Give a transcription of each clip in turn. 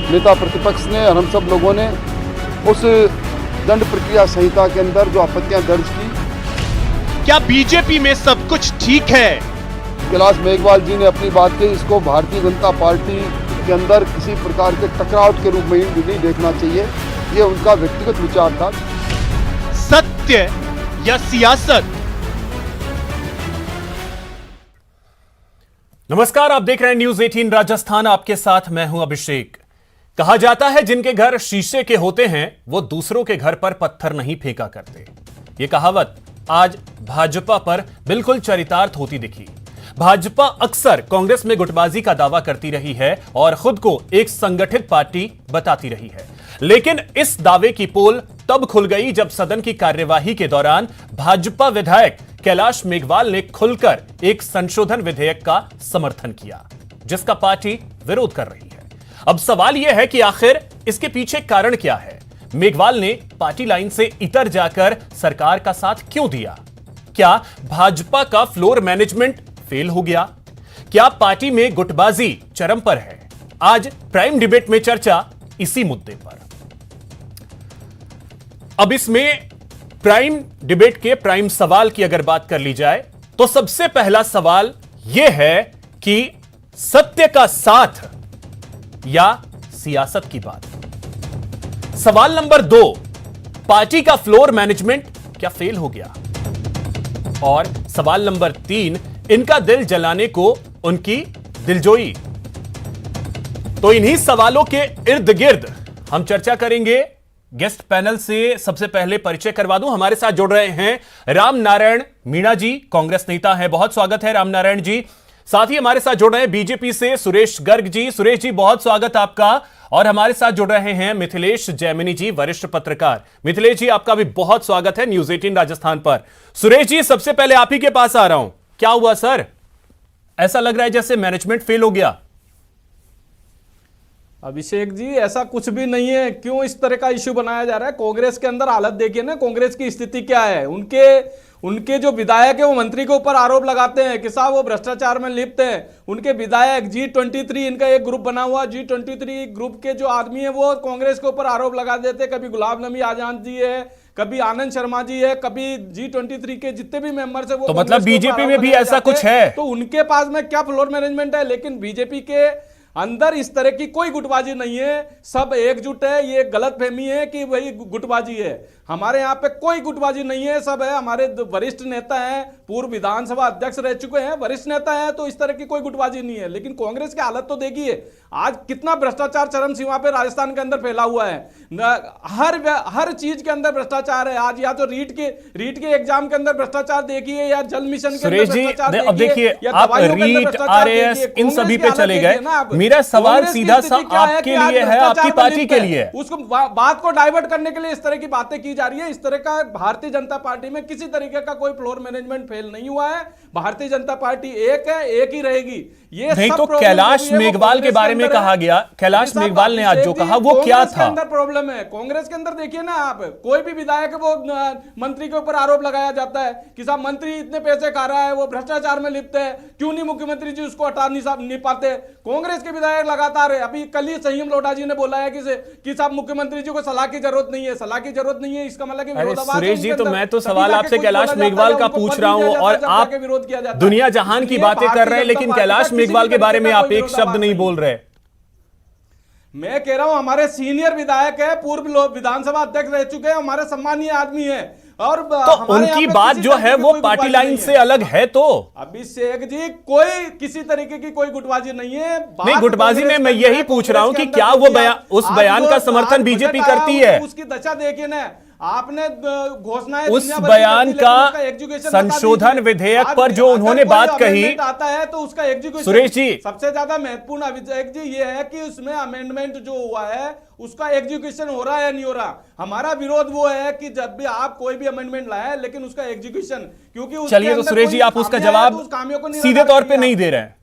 नेता प्रतिपक्ष ने और हम सब लोगों ने उस दंड प्रक्रिया संहिता के अंदर जो आपत्तियां दर्ज की। क्या बीजेपी में सब कुछ ठीक है? कैलाश मेघवाल जी ने अपनी बात कही, इसको भारतीय जनता पार्टी के अंदर किसी प्रकार के टकराव के रूप में ही नहीं देखना चाहिए, ये उनका व्यक्तिगत विचार था। सत्य या सियासत? नमस्कार, आप देख रहे हैं न्यूज 18 राजस्थान। आपके साथ मैं हूं अभिषेक। कहा जाता है जिनके घर शीशे के होते हैं वो दूसरों के घर पर पत्थर नहीं फेंका करते। ये कहावत आज भाजपा पर बिल्कुल चरितार्थ होती दिखी। भाजपा अक्सर कांग्रेस में गुटबाजी का दावा करती रही है और खुद को एक संगठित पार्टी बताती रही है, लेकिन इस दावे की पोल तब खुल गई जब सदन की कार्यवाही के दौरान भाजपा विधायक कैलाश मेघवाल ने खुलकर एक संशोधन विधेयक का समर्थन किया, जिसका पार्टी विरोध कर रही है। अब सवाल यह है कि आखिर इसके पीछे कारण क्या है? मेघवाल ने पार्टी लाइन से इतर जाकर सरकार का साथ क्यों दिया? क्या भाजपा का फ्लोर मैनेजमेंट फेल हो गया? क्या पार्टी में गुटबाजी चरम पर है? आज प्राइम डिबेट में चर्चा इसी मुद्दे पर। अब इसमें प्राइम डिबेट के प्राइम सवाल की अगर बात कर ली जाए तो सबसे पहला सवाल यह है कि सत्य का साथ या सियासत की बात। सवाल नंबर 2, पार्टी का फ्लोर मैनेजमेंट क्या फेल हो गया? और सवाल नंबर 3, इनका दिल जलाने को उनकी दिलजोई। तो इन्हीं सवालों के इर्द गिर्द हम चर्चा करेंगे। गेस्ट पैनल से सबसे पहले परिचय करवा दूं, हमारे साथ जुड़ रहे हैं राम नारायण मीणा जी, कांग्रेस नेता हैं। बहुत स्वागत है राम नारायण जी। साथ ही हमारे साथ जुड़ रहे हैं बीजेपी से सुरेश गर्ग जी। सुरेश जी, बहुत स्वागत आपका। और हमारे साथ जुड़ रहे हैं मिथिलेश जैमिनी जी, वरिष्ठ पत्रकार। मिथिलेश जी, आपका भी बहुत स्वागत है न्यूज 18 राजस्थान पर। सुरेश जी, सबसे पहले आप ही के पास आ रहा हूं। क्या हुआ सर? ऐसा लग रहा है जैसे मैनेजमेंट फेल हो गया। अभिषेक जी, ऐसा कुछ भी नहीं है। क्यों इस तरह का इश्यू बनाया जा रहा है? कांग्रेस के अंदर हालत देखिए ना, कांग्रेस की स्थिति क्या है। उनके जो विधायक है वो मंत्री के ऊपर आरोप लगाते हैं कि साहब वो भ्रष्टाचार में लिप्त हैं। उनके विधायक G23, इनका एक ग्रुप बना हुआ, G23 ग्रुप के जो आदमी है वो कांग्रेस के ऊपर आरोप लगा देते हैं। कभी गुलाब नबी आजाद जी है, कभी आनंद शर्मा जी है, कभी G23 के जितने भी मेंबर्स है वो। तो मतलब बीजेपी में भी ऐसा कुछ है? तो उनके पास में क्या फ्लोर मैनेजमेंट है? लेकिन बीजेपी के अंदर इस तरह की कोई गुटबाजी नहीं है, सब एकजुट है। ये गलतफहमी है कि भाई गुटबाजी है। हमारे यहाँ पे कोई गुटबाजी नहीं है, सब है। हमारे वरिष्ठ नेता हैं, पूर्व विधानसभा अध्यक्ष रह चुके हैं, वरिष्ठ नेता हैं, तो इस तरह की कोई गुटबाजी नहीं है। लेकिन कांग्रेस की हालत तो देखिए, आज कितना भ्रष्टाचार चरम सीमा पे राजस्थान के अंदर फैला हुआ है। हर चीज के अंदर भ्रष्टाचार है। आज या तो रीट के एग्जाम के अंदर भ्रष्टाचार देखिए, या जल मिशन के अंदर भ्रष्टाचार अब देखिए, आप रीट, RAS इन सभी पे चले गए। मेरा सवाल सीधा सा आपके लिए है, आपकी पार्टी के लिए। उसको बात को डाइवर्ट करने के लिए इस तरह की बातें की जा रही है। इस तरह का भारतीय जनता पार्टी में किसी तरीके का कोई फ्लोर मैनेजमेंट फेल नहीं हुआ है। भारतीय जनता पार्टी एक है, एक ही रहेगी। ये नहीं तो कैलाश मेघवाल के बारे में कहा गया, कैलाश मेघवाल ने आज जो कहा वो क्या था? अंदर प्रॉब्लम है कांग्रेस के अंदर। देखिए ना आप, कोई भी विधायक है वो मंत्री के ऊपर आरोप लगाया जाता है कि साहब मंत्री इतने पैसे खा रहा है, वो भ्रष्टाचार में लिप्त है, क्यों नहीं मुख्यमंत्री जी उसको हटा नहीं पाते? कांग्रेस के विधायक लगातार है। अभी कल ही संयम लोढ़ा जी ने बोला है कि साहब मुख्यमंत्री जी को सलाह की जरूरत नहीं है। सलाह की जरूरत नहीं है, इसका मतलब सुरेश जी, तो मैं तो सवाल आपसे कैलाश मेघवाल का पूछ रहा हूं और आप दुनिया जहान की बातें कर रहे हैं, लेकिन कैलाश मेघवाल के बारे में आप एक शब्द नहीं बोल रहे। मैं कह रहा हूं हमारे सीनियर विधायक है, पूर्व विधानसभा अध्यक्ष रह चुके हैं, हमारे सम्मानीय आदमी है। और तो उनकी बात जो है वो पार्टी लाइन से अलग है। तो अभिषेक जी, कोई किसी तरीके की कोई गुटबाजी नहीं है। नहीं, गुटबाजी में मैं यही पूछ रहा हूं कि क्या वो उस बयान का समर्थन बीजेपी करती है? उसकी दशा देखिए ना, आपने घोषणाएं, उस बयान का संशोधन विधेयक पर जो उन्होंने बात कही आता है तो उसका एग्जीक्यूशन, सुरेश जी, सबसे ज्यादा महत्वपूर्ण अभिषेक जी ये है कि उसमें अमेंडमेंट जो हुआ है उसका एग्जीक्यूशन हो रहा है या नहीं हो रहा। हमारा विरोध वो है कि जब भी आप कोई भी अमेंडमेंट लाए लेकिन उसका एग्जीक्यूशन, क्योंकि चलिए, तो सुरेश जी आप उसका जवाब सीधे तौर पे नहीं दे रहे हैं।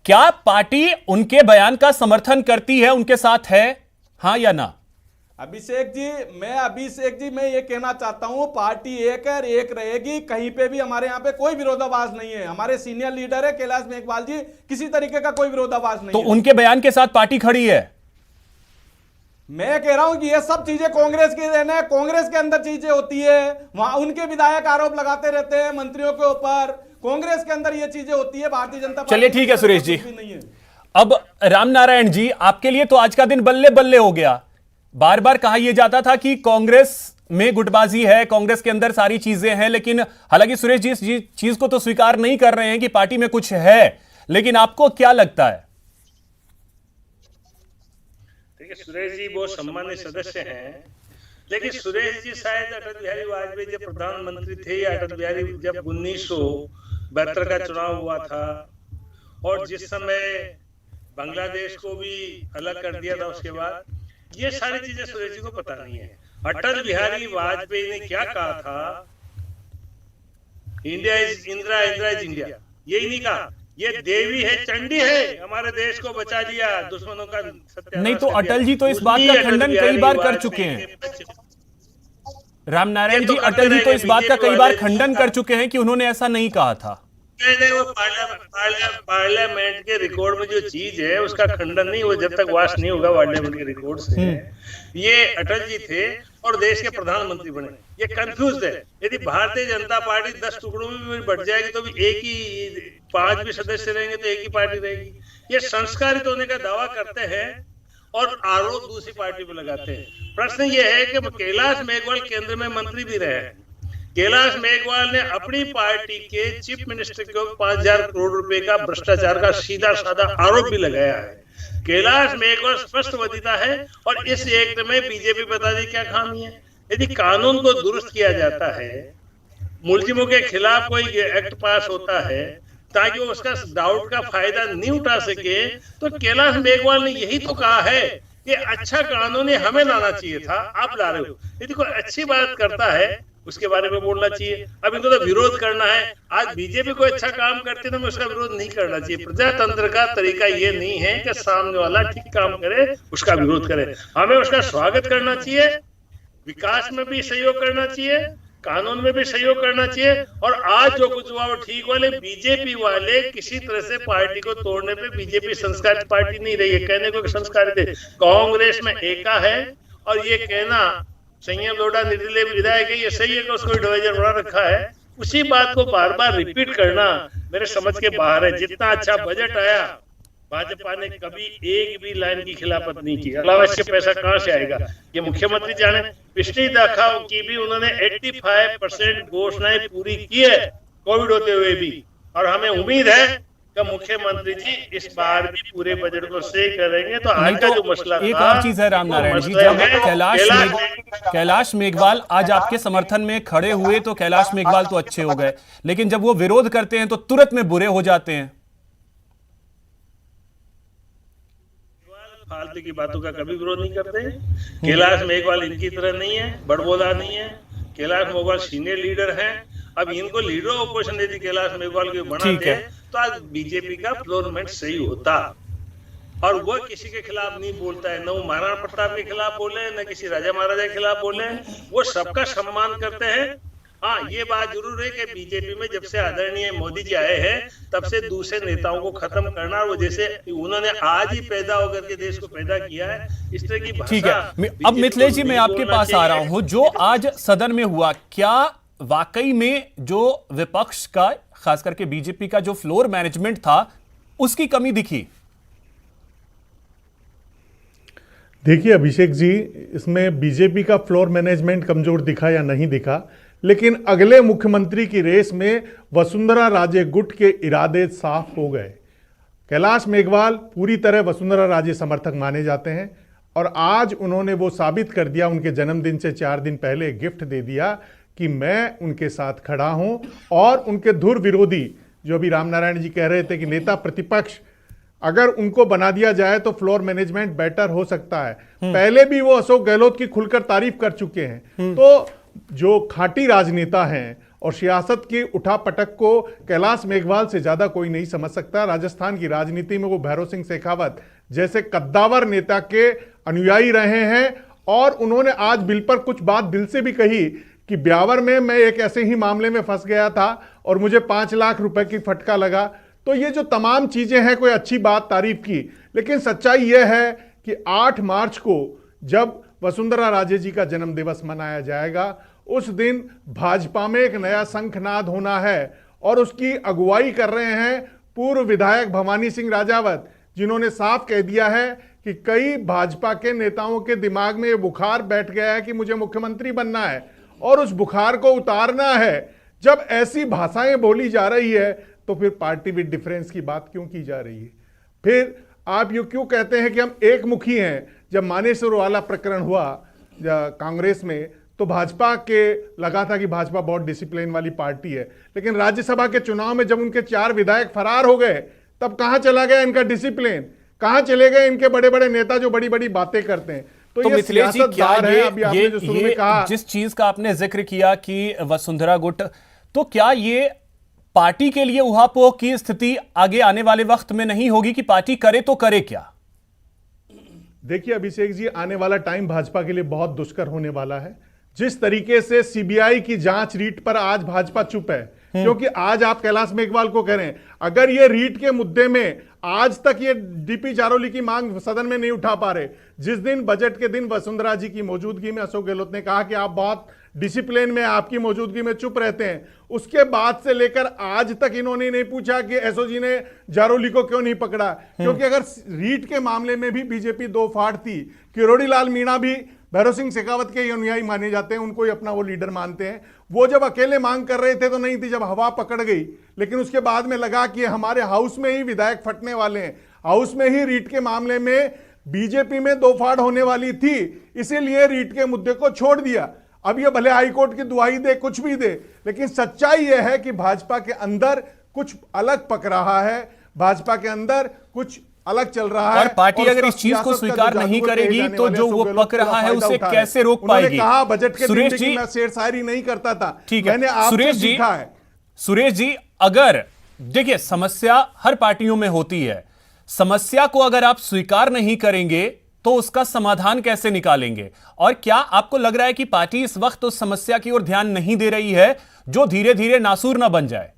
क्या पार्टी उनके बयान का समर्थन करती है, उनके साथ है, हां या ना? अभिषेक जी, मैं ये कहना चाहता हूं, पार्टी एक है, एक रहेगी। कहीं पे भी हमारे यहाँ पे कोई विरोधाभास नहीं है। हमारे सीनियर लीडर है कैलाश मेघवाल जी, किसी तरीके का कोई विरोधाभास नहीं तो है। उनके बयान के साथ पार्टी खड़ी है। मैं कह रहा हूं कि ये सब चीजें कांग्रेस की देन है। कांग्रेस के अंदर चीजें होती है, वहां उनके विधायक आरोप लगाते रहते हैं मंत्रियों के ऊपर। कांग्रेस के अंदर ये चीजें होती है, भारतीय जनता पार्टी। चलिए ठीक है सुरेश जी, नहीं है। अब रामनारायण जी, आपके लिए तो आज का दिन बल्ले बल्ले हो गया। बार बार कहा यह जाता था कि कांग्रेस में गुटबाजी है, कांग्रेस के अंदर सारी चीजें हैं, लेकिन हालांकि सुरेश जी इस चीज को तो स्वीकार नहीं कर रहे हैं कि पार्टी में कुछ है, लेकिन आपको क्या लगता है? देखिए, सुरेश जी बहुत सम्मानित सदस्य हैं, लेकिन सुरेश जी शायद अटल बिहारी वाजपेयी जब प्रधानमंत्री थे, या अटल बिहारी जब 1972 का चुनाव हुआ था और जिस समय बांग्लादेश को भी अलग कर दिया था, उसके बाद ये सारी चीजें सुरेश जी को पता नहीं है। अटल बिहारी वाजपेयी ने क्या कहा था, India is Indira, Indira is India, यही नहीं कहा। ये देवी है, चंडी है, हमारे देश को बचा लिया दुश्मनों का सत्यानाश। नहीं तो अटल जी तो इस बात का खंडन कई बार कर चुके हैं। रामनारायण जी, अटल जी तो इस बात का कई बार खंडन कर चुके हैं कि उन्होंने ऐसा नहीं कहा था। नहीं, वो पार्लियामेंट के रिकॉर्ड में जो चीज है उसका खंडन नहीं, वो जब तक वाश नहीं होगा पार्लियामेंट के रिकॉर्ड से। ये अटल जी थे और देश के प्रधानमंत्री बने, ये कंफ्यूज है। यदि भारतीय जनता पार्टी 10 टुकड़ों में भी बढ़ जाएगी तो भी एक ही 5 भी सदस्य रहेंगे तो एक ही पार्टी रहेगी। ये संस्कारित होने का दावा करते हैं और आरोप दूसरी पार्टी पर लगाते हैं। प्रश्न ये है कि कैलाश मेघवाल केंद्र में मंत्री भी रहे हैं। कैलाश मेघवाल ने अपनी पार्टी के चीफ मिनिस्टर को 5,000 करोड़ रुपए का भ्रष्टाचार का सीधा साधा आरोप भी लगाया है। कैलाश मेघवाल स्पष्टवक्ता है और इस एक्ट में बीजेपी बता दी क्या खामी है। यदि कानून को दुरुस्त किया जाता है, मुलजिमों के खिलाफ कोई एक्ट पास होता है ताकि वो उसका डाउट का फायदा नहीं उठा सके, तो कैलाश मेघवाल ने यही तो कहा है कि अच्छा कानून हमें लाना चाहिए था, आप ला रहे हो। यदि कोई अच्छी बात करता है उसके बारे में बोलना चाहिए। अब इनको तो विरोध करना है। आज बीजेपी कोई अच्छा काम करती है तो उसका विरोध नहीं करना चाहिए। प्रजातंत्र का तरीका ये नहीं है कि सामने वाला ठीक काम करे उसका विरोध करे। हमें उसका स्वागत करना चाहिए, विकास में भी सहयोग करना चाहिए, कानून में भी सहयोग करना चाहिए। और आज जो कुछ हुआ वो ठीक वाले बीजेपी वाले किसी तरह से पार्टी को तोड़ने पे, बीजेपी संस्कारित पार्टी नहीं रही है। कहने को संस्कारित है, कांग्रेस में एका है और ये कहना संयम लोढ़ा निर्दलीय विधायक है, ये सही है कि उसको डिवाइजर बना रखा है। उसी बात को बार बार रिपीट करना मेरे समझ के बाहर है। जितना अच्छा बजट आया, भाजपा ने कभी एक भी लाइन की खिलाफत नहीं की। अनावश्यक पैसा कहां से आएगा ये मुख्यमंत्री जाने। पिछली दफा की भी उन्होंने 85% घोषणाएं पूरी की है कोविड होते हुए भी, और हमें उम्मीद है कि मुख्यमंत्री जी इस बार भी पूरे बजट को सही करेंगे। तो आज का जो मसला एक और चीज है रामनारायण जी, जब कैलाश मेघवाल आज आपके समर्थन में खड़े हुए तो कैलाश मेघवाल तो अच्छे हो गए, लेकिन जब वो विरोध करते हैं तो तुरंत में बुरे हो जाते हैं। फालतू की बातों का कभी विरोध नहीं करते। कैलाश मेघवाल इनकी तरह नहीं है, बड़बोला नहीं है। कैलाश मेघवाल सीनियर लीडर हैं। अब इनको लीडर ऑफ ऑपोजिशन यदि कैलाश मेघवाल को बनाते तो आज बीजेपी का फ्लोरमेंट सही होता। और वो किसी के खिलाफ नहीं बोलता है, न वो महाराणा प्रताप के खिलाफ बोले, न किसी राजा महाराजा के खिलाफ बोले। वो सबका सम्मान करते हैं। हाँ, ये बात जरूर है कि बीजेपी में जब से आदरणीय मोदी जी आए हैं तब से दूसरे नेताओं को खत्म करना, वो जैसे उन्होंने आज ही पैदा होकर के देश को पैदा किया है, इस तरह की भाषा। ठीक है, अब मिथिलेश जी मैं आपके पास आ रहा हूं। जो आज सदन में हुआ, क्या वाकई में जो विपक्ष का, खास करके बीजेपी का जो फ्लोर मैनेजमेंट था, उसकी कमी दिखी? देखिए अभिषेक जी, इसमें बीजेपी का फ्लोर मैनेजमेंट कमजोर दिखा या नहीं दिखा, लेकिन अगले मुख्यमंत्री की रेस में वसुंधरा राजे गुट के इरादे साफ हो गए। कैलाश मेघवाल पूरी तरह वसुंधरा राजे समर्थक माने जाते हैं और आज उन्होंने वो साबित कर दिया, उनके जन्मदिन से 4 दिन पहले गिफ्ट दे दिया कि मैं उनके साथ खड़ा हूं। और उनके धुर विरोधी, जो अभी रामनारायण जी कह रहे थे कि नेता प्रतिपक्ष, अगर उनको बना दिया जाए तो फ्लोर मैनेजमेंट बेटर हो सकता है। पहले भी वो अशोक गहलोत की खुलकर तारीफ कर चुके हैं। तो जो खाटी राजनेता हैं और सियासत की उठापटक को कैलाश मेघवाल से ज्यादा कोई नहीं समझ सकता। राजस्थान की राजनीति में वो भैरव सिंह शेखावत जैसे कद्दावर नेता के अनुयायी रहे हैं और उन्होंने आज बिल पर कुछ बात दिल से भी कही कि ब्यावर में मैं एक ऐसे ही मामले में फंस गया था और मुझे 5 लाख रुपए की फटका लगा। तो ये जो तमाम चीजें हैं, कोई अच्छी बात, तारीफ की, लेकिन सच्चाई यह है कि 8 मार्च को जब वसुंधरा राजे जी का जन्म दिवस मनाया जाएगा उस दिन भाजपा में एक नया शंखनाद होना है और उसकी अगुवाई कर रहे हैं पूर्व विधायक भवानी सिंह राजावत, जिन्होंने साफ कह दिया है कि कई भाजपा के नेताओं के दिमाग में ये बुखार बैठ गया है कि मुझे मुख्यमंत्री बनना है और उस बुखार को उतारना है। जब ऐसी भाषाएं बोली जा रही है तो फिर पार्टी विद डिफरेंस की बात क्यों की जा रही है? फिर आप ये क्यों कहते हैं कि हम एक मुखी हैं? जब मानेसर वाला प्रकरण हुआ कांग्रेस में तो भाजपा के लगा था कि भाजपा बहुत डिसिप्लिन वाली पार्टी है, लेकिन राज्यसभा के चुनाव में जब उनके 4 विधायक फरार हो गए तब कहां चला गया इनका डिसिप्लिन? कहां चले गए इनके बड़े बड़े नेता जो बड़ी बड़ी बातें करते हैं? तो ये मिथिलेश जी, क्या ये जो शुरू में कहा, जिस चीज का आपने जिक्र किया कि वसुंधरा गुट, तो क्या ये पार्टी के लिए उहापोह की स्थिति आगे आने वाले वक्त में नहीं होगी कि पार्टी करे तो करे क्या? देखिए अभिषेक जी, आने वाला टाइम भाजपा के लिए बहुत दुष्कर होने वाला है। जिस तरीके से सीबीआई की जांच रीट पर आज भाजपा चुप है, क्योंकि आज आप कैलाश मेघवाल को कह रहे हैं अगर ये रीट के मुद्दे में आज तक ये डीपी जारोली की मांग सदन में नहीं उठा पा रहे, जिस दिन बजट के दिन वसुंधरा जी की मौजूदगी में अशोक गहलोत ने कहा कि आप बहुत डिसिप्लिन में, आपकी मौजूदगी में चुप रहते हैं, उसके बाद से लेकर आज तक इन्होंने नहीं पूछा कि एसओजी ने जारोली को क्यों नहीं पकड़ा। क्योंकि अगर रीट के मामले में भी बीजेपी दो फाड़ थी, किरोड़ी लाल मीणा भी भैरव सिंह शेखावत के अनुयायी माने जाते हैं, उनको ही अपना वो लीडर मानते हैं। वो जब अकेले मांग कर रहे थे तो नहीं थी, जब हवा पकड़ गई, लेकिन उसके बाद में लगा कि हमारे हाउस में ही विधायक फटने वाले हैं, हाउस में ही रीट के मामले में बीजेपी में दो फाड़ होने वाली थी, इसीलिए रीट के मुद्दे को छोड़ दिया। अब ये भले हाईकोर्ट की दुहाई दे, कुछ भी दे, लेकिन सच्चाई यह है कि भाजपा के अंदर कुछ अलग पक रहा है, भाजपा के अंदर कुछ अलग चल रहा है। और पार्टी अगर इस चीज को स्वीकार नहीं करेगी तो जो वो पक रहा है उसे कैसे रोक पाएगी? कहा बजट के सुरेश दिन मैं शेर शायरी नहीं करता था, ठीक है, मैंने आपसे सीखा है। सुरेश जी, अगर देखिए समस्या हर पार्टियों में होती है, समस्या को अगर आप स्वीकार नहीं करेंगे तो उसका समाधान कैसे निकालेंगे? और क्या आपको लग रहा है कि पार्टी इस वक्त उस समस्या की ओर ध्यान नहीं दे रही है जो धीरे धीरे नासूर ना बन जाए?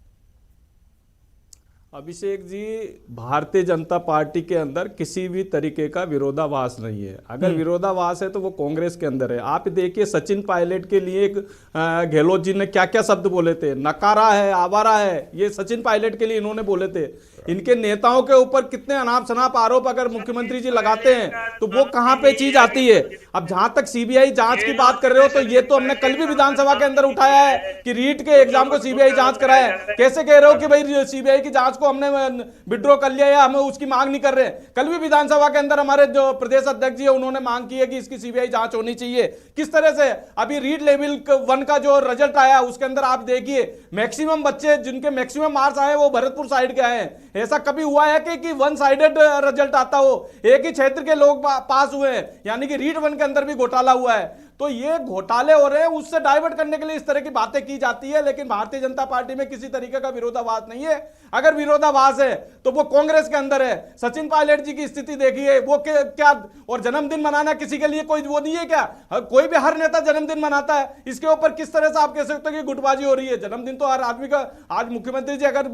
अभिषेक जी, भारतीय जनता पार्टी के अंदर किसी भी तरीके का विरोधाभास नहीं है। अगर विरोधाभास है तो वो कांग्रेस के अंदर है। आप देखिए सचिन पायलट के लिए गहलोत जी ने क्या क्या शब्द बोले थे, नकारा है, आवारा है, ये सचिन पायलट के लिए इन्होंने बोले थे। इनके नेताओं के ऊपर कितने अनाप शनाप आरोप अगर मुख्यमंत्री जी लगाते हैं तो वो कहां पे चीज आती है? अब जहां तक सीबीआई जांच की बात कर रहे हो तो ये तो हमने कल भी विधानसभा के अंदर उठाया है कि रीट के एग्जाम को सीबीआई जांच कराए। कैसे कह रहे हो कि भाई सीबीआई की जांच को हमने विड्रॉ कर लिया या हमें उसकी मांग नहीं कर रहे? कल भी विधानसभा के अंदर हमारे जो प्रदेश अध्यक्ष जी है उन्होंने मांग की है कि इसकी सीबीआई जांच होनी चाहिए। किस तरह से अभी रीट लेवल 1 का जो रिजल्ट आया उसके अंदर आप देखिए मैक्सिमम बच्चे जिनके मैक्सिमम मार्क्स आए वो भरतपुर साइड के आए हैं। ऐसा कभी हुआ है कि वन साइडेड रिजल्ट आता हो? एक ही क्षेत्र के लोग पास हुए हैं, यानी कि रीट 1 के अंदर भी घोटाला हुआ है। तो ये घोटाले हो रहे हैं, उससे डाइवर्ट करने के लिए इस तरह की बातें की जाती है। लेकिन भारतीय जनता पार्टी में किसी तरीके का विरोधाभास नहीं है। अगर विरोधाभास है तो वो कांग्रेस के अंदर है। सचिन पायलट जी की स्थिति देखिए, वो क्या और जन्मदिन मनाना किसी के लिए कोई वो नहीं है क्या? कोई भी हर नेता जन्मदिन मनाता है, इसके ऊपर किस तरह से आप कह सकते हो कि गुटबाजी हो रही है? जन्मदिन तो हर आदमी का, आज मुख्यमंत्री जी अगर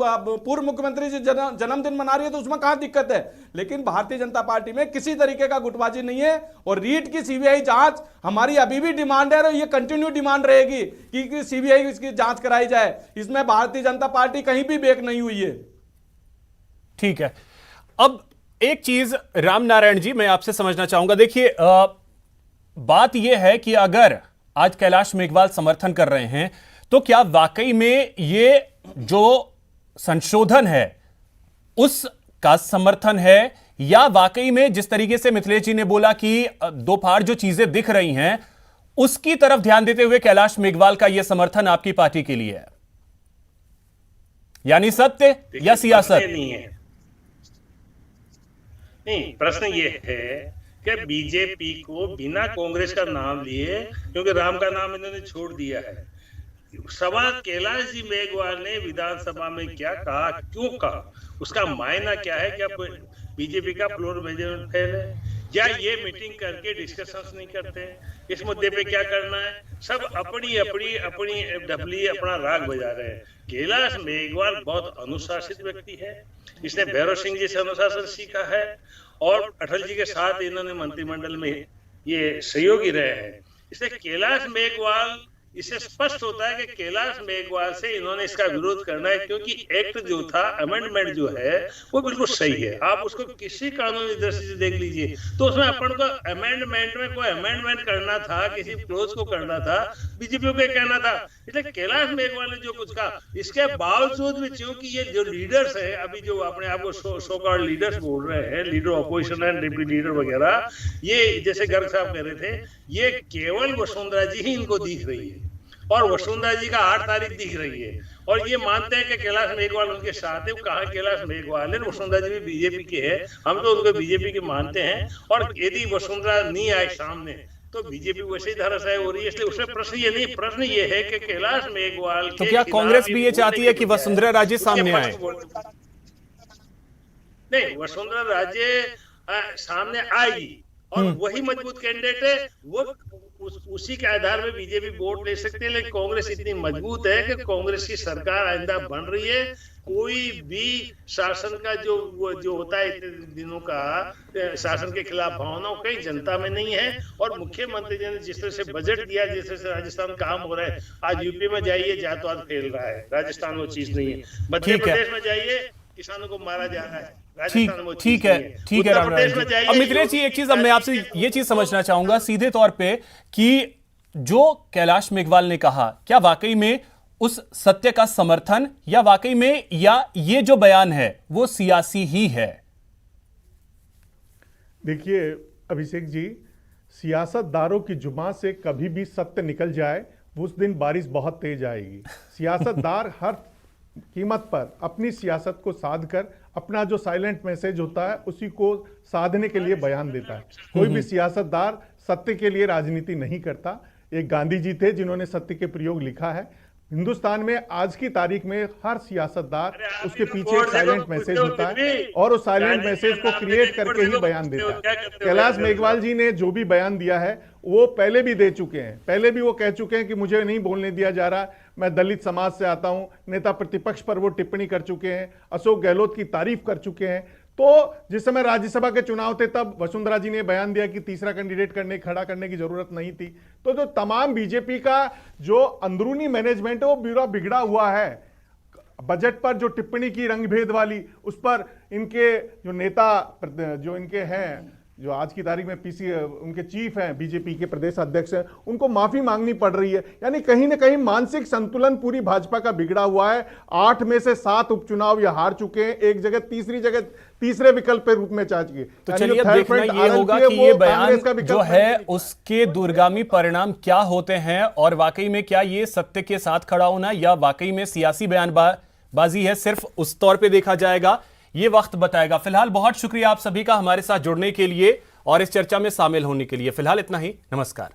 पूर्व मुख्यमंत्री जी जन्मदिन मना रही है तो उसमें कहां दिक्कत है? लेकिन भारतीय जनता पार्टी में किसी तरीके का गुटबाजी नहीं है। और रीट की सीबीआई जांच हमारी अभी भी डिमांड है और ये कंटिन्यू डिमांड रहेगी कि सीबीआई इसकी जांच कराई जाए। इसमें भारतीय जनता पार्टी कहीं भी बेक नहीं हुई है। ठीक है, अब एक चीज राम नारायण जी मैं आपसे समझना चाहूंगा। देखिए बात यह है कि अगर आज कैलाश मेघवाल समर्थन कर रहे हैं तो क्या वाकई में ये जो संशोधन है उसका समर्थन है, या वाकई में जिस तरीके से मिथिलेश जी ने बोला कि दो फाड़ जो चीजें दिख रही हैं उसकी तरफ ध्यान देते हुए कैलाश मेघवाल का यह समर्थन आपकी पार्टी के लिए है? यानी सत्य या सियासत? नहीं, प्रश्न ये है कि बीजेपी को बिना कांग्रेस का नाम लिए, क्योंकि राम का नाम इन्होंने छोड़ दिया है, सवाल कैलाश जी मेघवाल ने विधानसभा में क्या कहा, क्यों कहा, उसका मायना क्या है? क्या बीजेपी का फ्लोर मैनेजमेंट फेल है, या ये मीटिंग करके डिस्कशंस नहीं करते इस मुद्दे पे क्या करना है? सब अपनी अपनी अपनी डबली अपना राग बजा रहे हैं। कैलाश मेघवाल बहुत अनुशासित व्यक्ति है, इसने भैरव सिंह जी से अनुशासन सीखा है और अटल जी के साथ इन्होंने मंत्रिमंडल में ये सहयोगी रहे हैं। इसलिए कैलाश मेघवाल, इससे स्पष्ट होता है कि कैलाश मेघवाल से इन्होंने इसका विरोध करना है, क्योंकि एक्ट जो था, अमेंडमेंट जो है वो बिल्कुल सही है। आप उसको किसी कानूनी दृष्टि से देख लीजिए तो उसमें अपन को अमेंडमेंट में कोई अमेंडमेंट करना था, किसी क्लोज को करना था, बीजेपी को कहना था। इसलिए कैलाश मेघवाल ने जो कुछ कहा, इसके बावजूद भी क्योंकि ये जो लीडर्स है, अभी जो अपने आप को सो कॉल्ड लीडर्स बोल रहे हैं, leader opposition and deputy leader वगैरह, ये जैसे गर्ग साहब कह रहे थे, ये केवल वसुंधरा जी ही इनको दिख रही है और वसुंधरा जी का 8 तारीख दिख रही है, और ये मानते हैं कि कैलाश मेघवाल उनके साथ है। वो कहा कैलाश मेघवाल है, वसुंधरा जी भी बीजेपी के है, हम तो उनको बीजेपी के मानते हैं। और यदि वसुंधरा नहीं आए सामने तो बीजेपी वैसे ही धराशायी हो रही है। इसलिए उसमें प्रश्न ये नहीं, प्रश्न ये है कि कैलाश मेघवाल तो क्या कांग्रेस भी ये चाहती है कि वसुंधरा राजे सामने आए? नहीं, वसुंधरा राजे सामने आएगी और वही मजबूत कैंडिडेट है, वो उसी के आधार में बीजेपी वोट ले सकती है। लेकिन कांग्रेस इतनी मजबूत है कि कांग्रेस की सरकार आइंदा बन रही है, कोई भी शासन का जो होता है इतने दिनों का शासन के खिलाफ भावनाओं कहीं जनता में नहीं है। और मुख्यमंत्री जी ने जिस तरह से बजट दिया, जिस तरह से राजस्थान काम हो रहा है, आज यूपी में जाइए जातवाद फैल रहा है, राजस्थान वो चीज नहीं है। मध्य प्रदेश में जाइए किसानों को मारा जा रहा है, ठीक है रामनारायण जी। अब मिथिलेश जी, एक चीज अब मैं आपसे ये चीज समझना चाहूंगा सीधे तौर पे कि जो कैलाश मेघवाल ने कहा, क्या वाकई में उस सत्य का समर्थन या वाकई में, या ये जो बयान है वो सियासी ही है? देखिए अभिषेक जी, सियासतदारों की जुबान से कभी भी सत्य निकल जाए उस दिन बारिश बहुत तेज आएगी। सियासतदार हर कीमत पर अपनी सियासत को साध कर अपना जो साइलेंट मैसेज होता है उसी को साधने के लिए बयान देता है। कोई भी सियासतदार सत्य के लिए राजनीति नहीं करता। एक गांधी जी थे जिन्होंने सत्य के प्रयोग लिखा है। हिंदुस्तान में आज की तारीख में हर सियासतदार उसके पीछे एक साइलेंट मैसेज होता है और उस साइलेंट मैसेज को क्रिएट करके ही बयान देता है। कैलाश मेघवाल जी ने जो भी बयान दिया है वो पहले भी दे चुके हैं। पहले भी वो कह चुके हैं कि मुझे नहीं बोलने दिया जा रहा, मैं दलित समाज से आता हूं। नेता प्रतिपक्ष पर वो टिप्पणी कर चुके हैं, अशोक गहलोत की तारीफ कर चुके हैं। तो जिस समय राज्यसभा के चुनाव थे तब वसुंधरा जी ने बयान दिया कि तीसरा कैंडिडेट खड़ा करने की जरूरत नहीं थी। तो जो तमाम बीजेपी का जो अंदरूनी मैनेजमेंट है वो पूरा बिगड़ा हुआ है। बजट पर जो टिप्पणी की रंगभेद वाली, उस पर इनके जो नेता जो इनके हैं, जो आज की तारीख में पीसी उनके चीफ हैं, बीजेपी के प्रदेश अध्यक्ष हैं, उनको माफी मांगनी पड़ रही है। यानी कहीं ना कहीं मानसिक संतुलन पूरी भाजपा का बिगड़ा हुआ है। 8 में से 7 उपचुनाव ये हार चुके हैं, एक जगह तीसरे विकल्प के रूप में चाह चुके। तो चलिए अब देखना ये होगा कि ये बयान जो है उसके दूरगामी परिणाम क्या होते हैं, और वाकई में क्या ये सत्य के साथ खड़ा होना या वाकई में सियासी बयानबाजी है, सिर्फ उस तौर पे देखा जाएगा। ये वक्त बताएगा। फिलहाल बहुत शुक्रिया आप सभी का हमारे साथ जुड़ने के लिए और इस चर्चा में शामिल होने के लिए। फिलहाल इतना ही, नमस्कार।